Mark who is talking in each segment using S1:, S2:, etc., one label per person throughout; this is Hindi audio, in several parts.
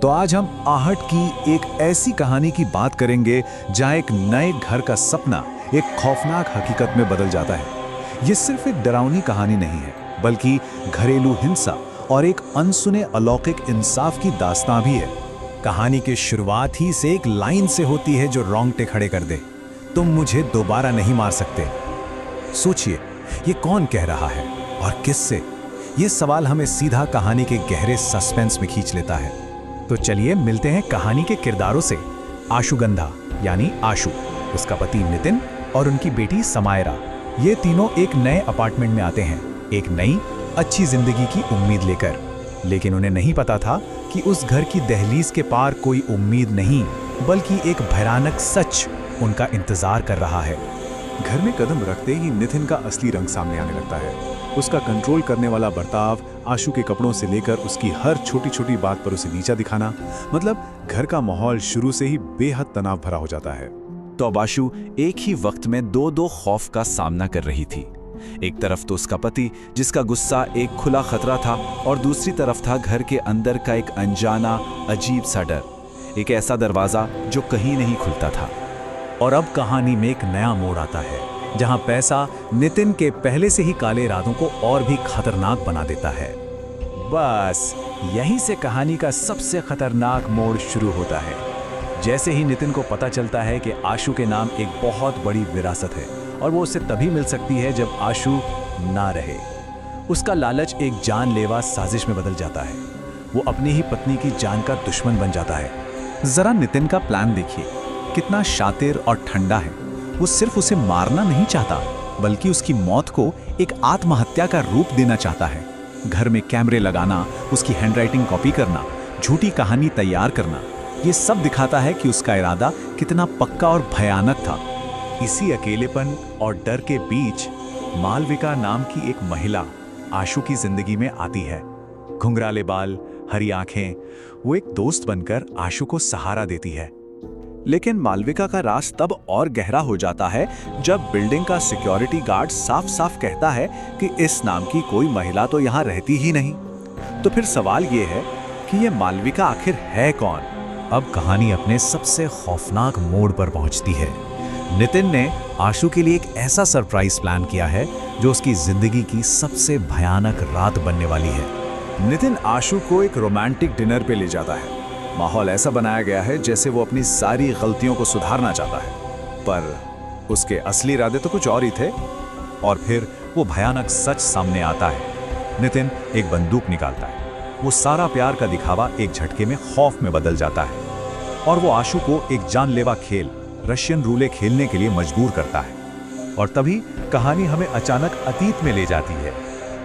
S1: तो आज हम आहट की एक ऐसी कहानी की बात करेंगे जहां एक नए घर का सपना एक खौफनाक हकीकत में बदल जाता है। ये सिर्फ एक डरावनी कहानी नहीं है, बल्कि घरेलू हिंसा और एक अनसुने अलौकिक इंसाफ की दास्तां भी है।
S2: कहानी की शुरुआत ही से एक लाइन से होती है जो रोंगटे खड़े कर दे, तुम मुझे दोबारा नहीं मार सकते। सोचिए, ये कौन कह रहा है और किससे? ये सवाल हमें सीधा कहानी के गहरे सस्पेंस में खींच लेता है। तो चलिए मिलते हैं कहानी के किरदारों से। आशुगंधा यानी आशु, उसका पति नितिन और उनकी बेटी समायरा, ये तीनों एक नए अपार्टमेंट में आते हैं, एक नई अच्छी जिंदगी की उम्मीद लेकर। लेकिन उन्हें नहीं पता था कि उस घर की दहलीज के पार कोई उम्मीद नहीं, बल्कि एक भयानक सच उनका इंतजार कर रहा है।
S1: घर में कदम रखते ही नितिन का असली रंग सामने आने लगता है। उसका कंट्रोल करने वाला बर्ताव, आशु के कपड़ों से लेकर उसकी हर छोटी छोटी बात पर उसे नीचा दिखाना, मतलब घर का माहौल शुरू से ही बेहद तनाव भरा हो जाता है।
S3: तो अब आशु एक ही वक्त में दो खौफ का सामना कर रही थी। एक तरफ तो उसका पति, जिसका गुस्सा एक खुला खतरा था, और दूसरी तरफ था घर के अंदर का एक अनजाना अजीब सा डर, एक ऐसा दरवाजा जो कहीं नहीं खुलता था।
S2: और अब कहानी में एक नया मोड़ आता है, जहां पैसा नितिन के पहले से ही काले इरादों को और भी खतरनाक बना देता है। बस यहीं से कहानी का सबसे खतरनाक मोड़ शुरू होता है। जैसे ही नितिन को पता चलता है कि आशु के नाम एक बहुत बड़ी विरासत है और वो उसे तभी मिल सकती है जब आशु ना रहे, उसका लालच एक जानलेवा साजिश में बदल जाता है। वो अपनी ही पत्नी की जान का दुश्मन बन जाता है।
S1: जरा नितिन का प्लान देखिए, कितना शातिर और ठंडा है। वो सिर्फ उसे मारना नहीं चाहता, बल्कि उसकी मौत को एक आत्महत्या का रूप देना चाहता है। घर में कैमरे लगाना, उसकी हैंडराइटिंग कॉपी करना, झूठी कहानी तैयार करना, ये सब दिखाता है कि उसका इरादा कितना पक्का और भयानक था। इसी अकेलेपन और डर के बीच मालविका नाम की एक महिला आशु की जिंदगी में आती है। घुंघराले बाल, हरी आंखें, वो एक दोस्त बनकर आशु को सहारा देती है। लेकिन मालविका का राज तब और गहरा हो जाता है जब बिल्डिंग का सिक्योरिटी गार्ड साफ साफ कहता है कि इस नाम की कोई महिला तो यहाँ रहती ही नहीं। तो फिर सवाल ये है कि ये मालविका आखिर है कौन?
S2: अब कहानी अपने सबसे खौफनाक मोड़ पर पहुंचती है। नितिन ने आशु के लिए एक ऐसा सरप्राइज प्लान किया है जो उसकी जिंदगी की सबसे भयानक रात बनने वाली है।
S1: नितिन आशु को एक रोमांटिक डिनर पे ले जाता है। माहौल ऐसा बनाया गया है जैसे वो अपनी सारी गलतियों को सुधारना चाहता है, पर उसके असली इरादे तो कुछ और ही थे।
S2: और फिर वो भयानक सच सामने आता है। नितिन एक बंदूक निकालता है। वो सारा प्यार का दिखावा एक झटके में खौफ में बदल जाता है, और वो आशु को एक जानलेवा खेल, रशियन रूले खेलने के लिए मजबूर करता है। और तभी कहानी हमें अचानक अतीत में ले जाती है।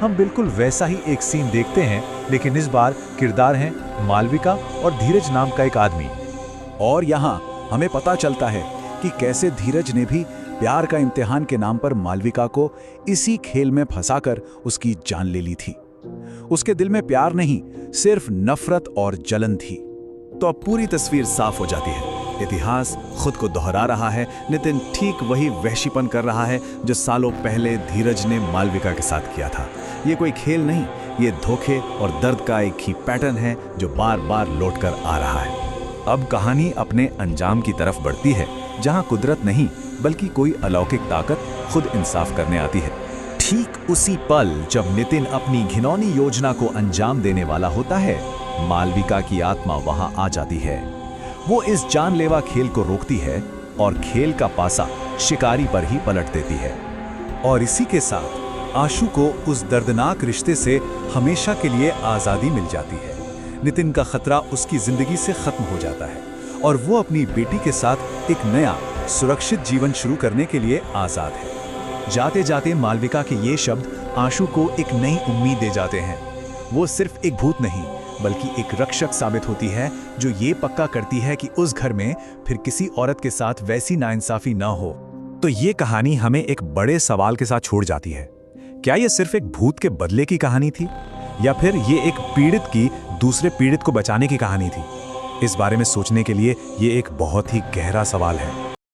S2: हम बिल्कुल वैसा ही एक सीन देखते हैं, लेकिन इस बार किरदार हैं मालविका और धीरज नाम का एक आदमी।
S1: और यहाँ हमें पता चलता है कि कैसे धीरज ने भी प्यार का इम्तिहान के नाम पर मालविका को इसी खेल में फंसाकर उसकी जान ले ली थी। उसके दिल में प्यार नहीं, सिर्फ नफरत और जलन थी। तो अब पूरी तस्वीर साफ हो जाती है। इतिहास खुद को दोहरा रहा है। नितिन ठीक वही वहशीपन कर रहा है जो सालों पहले धीरज ने मालविका के साथ किया था। ये कोई खेल नहीं, ये धोखे और दर्द का एक ही पैटर्न है जो बार बार लौट कर आ रहा है।
S2: अब कहानी अपने अंजाम की तरफ बढ़ती है, जहां कुदरत नहीं बल्कि कोई अलौकिक ताकत खुद इंसाफ करने आती है। ठीक उसी पल जब नितिन अपनी घिनौनी योजना को अंजाम देने वाला होता है, मालविका की आत्मा वहां आ जाती है। वो इस जानलेवा खेल को रोकती है और खेल का पासा शिकारी पर ही पलट देती है। और इसी के साथ आशु को उस दर्दनाक रिश्ते से हमेशा के लिए आज़ादी मिल जाती है। नितिन का खतरा उसकी जिंदगी से खत्म हो जाता है और वो अपनी बेटी के साथ एक नया सुरक्षित जीवन शुरू करने के लिए आज़ाद है। जाते जाते मालविका के ये शब्द आशु को एक नई उम्मीद दे जाते हैं। वो सिर्फ एक भूत नहीं, बल्कि एक रक्षक साबित होती है जो ये पक्का करती है कि उस घर में फिर किसी औरत के साथ वैसी नाइंसाफी ना हो। तो ये कहानी हमें एक बड़े सवाल के साथ छोड़ जाती है। क्या ये सिर्फ एक भूत के बदले की कहानी थी, या फिर ये एक पीड़ित की दूसरे पीड़ित को बचाने की कहानी थी? इस बारे में सोचने के लिए ये एक बहुत ही गहरा सवाल है।